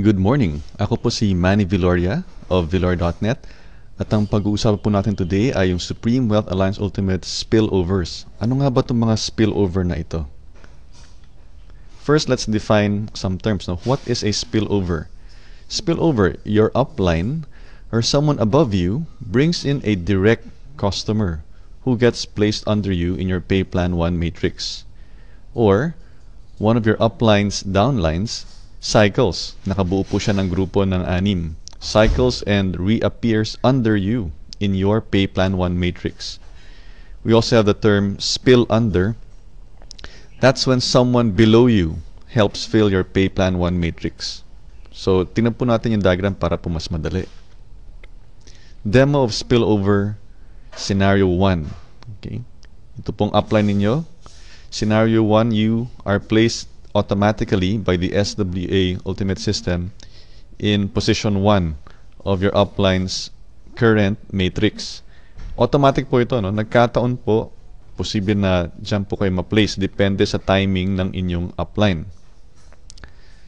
Good morning. Ako po si Manny Viloria of Vilor.net at ang pag-uusapan po natin today ay yung Supreme Wealth Alliance Ultimate Spillovers. Ano nga ba itong mga spillover na ito? First, let's define some terms. Now, what is a spillover? Spillover, your upline or someone above you brings in a direct customer who gets placed under you in your Pay Plan 1 matrix. Or, one of your uplines, downlines, cycles. Nakabuo po siya ng grupo ng 6. Cycles and reappears under you in your Pay Plan 1 matrix. We also have the term spill under. That's when someone below you helps fill your Pay Plan 1 matrix. So, tingnan po natin yung diagram para po mas madali. Demo of spillover scenario 1. Okay. Ito pong upline ninyo. Scenario 1, you are placed automatically by the SWA Ultimate System in position 1 of your upline's current matrix. Automatic po ito, no? Nagkataon po, posible na dyan po kayo ma-place. Depende sa timing ng inyong upline.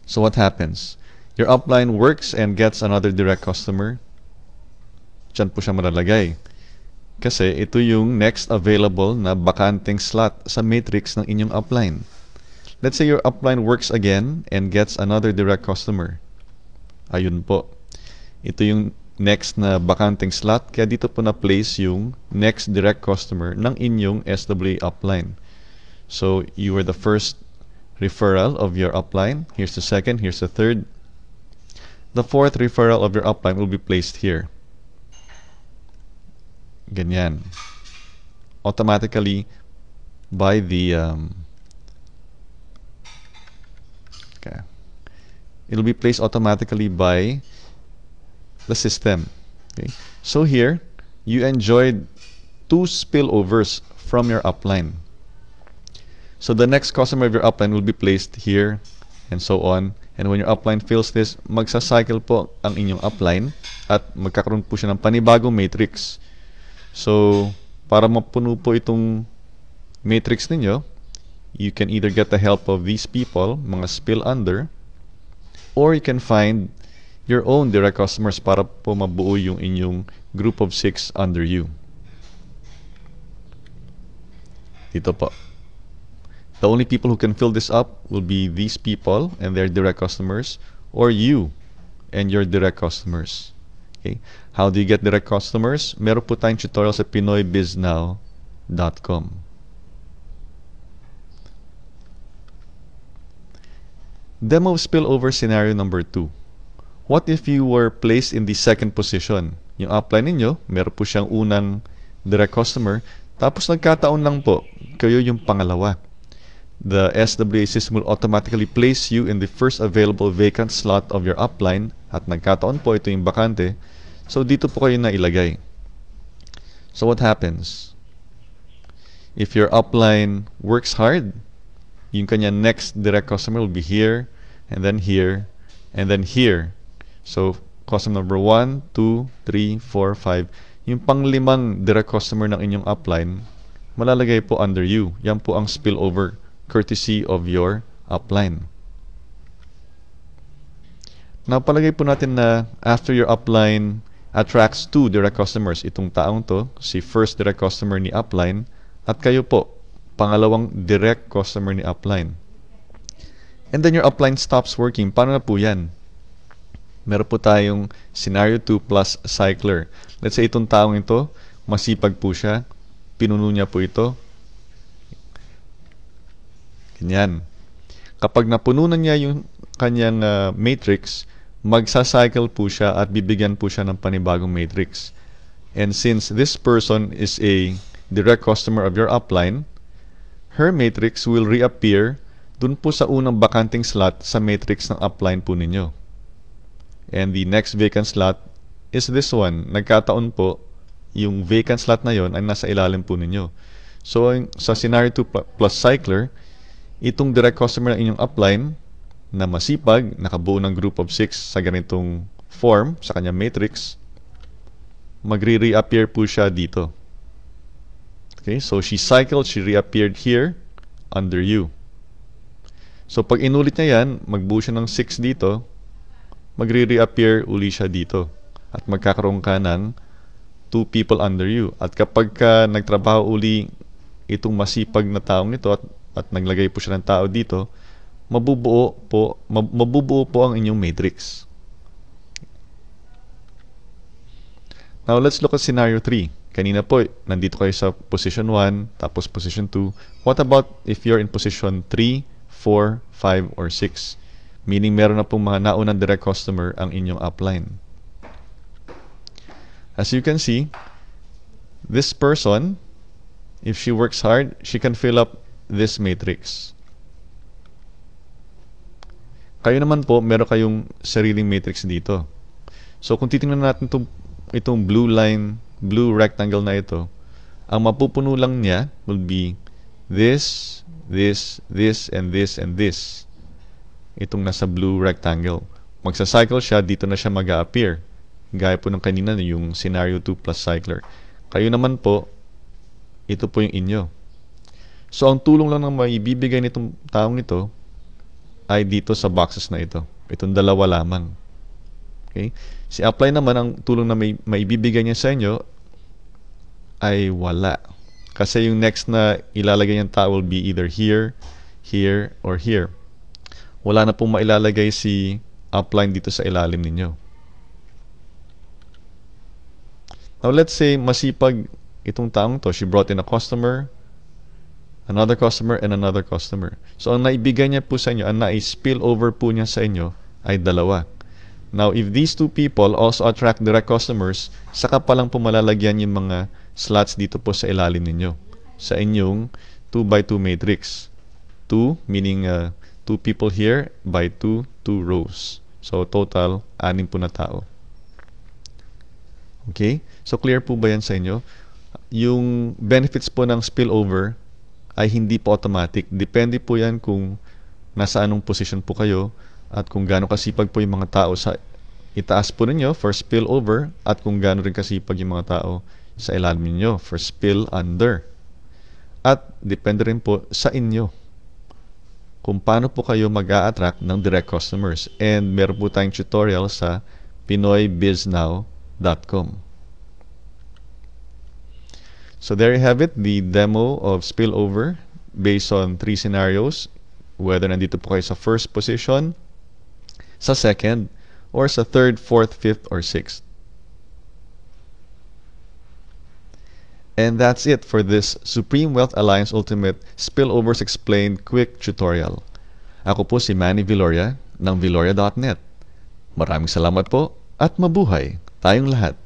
So what happens? Your upline works and gets another direct customer. Dyan po siya malalagay. Kasi ito yung next available na bakanteng slot sa matrix ng inyong upline. Let's say your upline works again and gets another direct customer. Ayun po. Ito yung next na bakanteng slot. Kaya dito po na-place yung next direct customer ng inyong SWA upline. So, you were the first referral of your upline. Here's the second. Here's the third. The fourth referral of your upline will be placed here. Ganyan. Automatically by the it'll be placed automatically by the system. Okay. So here, you enjoyed 2 spillovers from your upline. So the next customer of your upline will be placed here and so on. And when your upline fills this, magsa-cycle po ang inyong upline at magkakaroon po siya ng panibagong matrix. So, para mapuno po itong matrix ninyo, you can either get the help of these people, mga spill under, or you can find your own direct customers para po mabuo yung inyong group of 6 under you. Dito po. The only people who can fill this up will be these people and their direct customers, or you and your direct customers. Okay. How do you get direct customers? Meron po tayong tutorial sa pinoybiznow.com. Demo of spillover scenario number 2. What if you were placed in the second position? Yung upline ninyo, meron po siyang unang direct customer, tapos nagkataon lang po, kayo yung pangalawa. The SWA system will automatically place you in the first available vacant slot of your upline at nagkataon po ito yung bakante. So dito po kayo na ilagay. So what happens? If your upline works hard, yung kanya next direct customer will be here, and then here, and then here. So, customer number 1, 2, 3, 4, 5. Yung pang-5 direct customer ng inyong upline, malalagay po under you. Yan po ang spillover courtesy of your upline. Now, palagay po natin na after your upline attracts 2 direct customers, itong taong to, si first direct customer ni upline, at kayo po, pangalawang direct customer ni upline. And then your upline stops working. Paano na po yan? Meron po tayong scenario 2 plus cycler. Let's say itong taong ito, masipag po siya. Pinuno niya po ito. Ganyan. Kapag napuno na niya yung kanyang matrix, magsa-cycle po siya at bibigyan po siya ng panibagong matrix. And since this person is a direct customer of your upline, her matrix will reappear dun po sa unang bakanting slot sa matrix ng upline po ninyo. And the next vacant slot is this one. Nagkataon po, yung vacant slot na yon ay nasa ilalim po ninyo. So, sa scenario 2 plus cycler, itong direct customer ng inyong upline na masipag, nakabuo ng group of 6 sa ganitong form, sa kanyang matrix, magre-reappear po siya dito. Okay, so she cycled, she reappeared here under you. So pag inulit niya yan, magbuo siya ng 6 dito, magre-reappear uli siya dito. At magkakaroon ka ng 2 people under you. At kapag ka nagtrabaho uli itong masipag na taong ito at naglagay po siya ng tao dito, mabubuo po ang inyong matrix. Now, let's look at scenario 3. Kanina po, nandito kayo sa position 1, tapos position 2. What about if you're in position 3, 4, 5, or 6? Meaning, meron na pong mga naunang direct customer ang inyong upline. As you can see, this person, if she works hard, she can fill up this matrix. Kayo naman po, meron kayong sariling matrix dito. So, kung titingnan natin itong blue line, blue rectangle na ito, ang mapupuno lang niya will be this, this, this, and this, and this. Itong nasa blue rectangle. Magsa-cycle siya, dito na siya mag-a-appear. Gaya po ng kanina, yung scenario 2 plus cycler. Kayo naman po, ito po yung inyo. So, ang tulong lang na maibibigay nitong taong ito ay dito sa boxes na ito. Itong dalawa lamang. Okay? Si apply naman, ang tulong na maibibigay niya sa inyo ay wala. Kasi yung next na ilalagay niyang tao will be either here, here, or here. Wala na pong mailalagay si upline dito sa ilalim ninyo. Now, let's say masipag itong taong to. She brought in a customer, another customer, and another customer. So, ang naibigay niya po sa inyo, ang nai-spill over po niya sa inyo ay dalawa. Now, if these two people also attract direct customers, saka pa lang po malalagyan yung mga slots dito po sa ilalim ninyo. Sa inyong 2x2 matrix. 2, meaning 2 people here by 2 rows. So, total, 6 po na tao. Okay? So, clear po ba yan sa inyo? Yung benefits po ng spillover ay hindi po automatic. Depende po yan kung nasa anong position po kayo at kung gaano kasipag po yung mga tao sa itaas po ninyo for spillover at kung gaano rin kasipag yung mga tao sa ilalim ninyo for spill under. At depende rin po sa inyo kung paano po kayo mag-a-attract ng direct customers. And meron po tayong tutorial sa pinoybiznow.com. So there you have it, the demo of spillover based on 3 scenarios, whether nandito po kayo sa first position, sa second, or sa third, fourth, fifth, or sixth. And that's it for this Supreme Wealth Alliance Ultimate Spillovers Explained Quick Tutorial. Ako po si Manny Viloria ng Viloria.net. Maraming salamat po at mabuhay tayong lahat.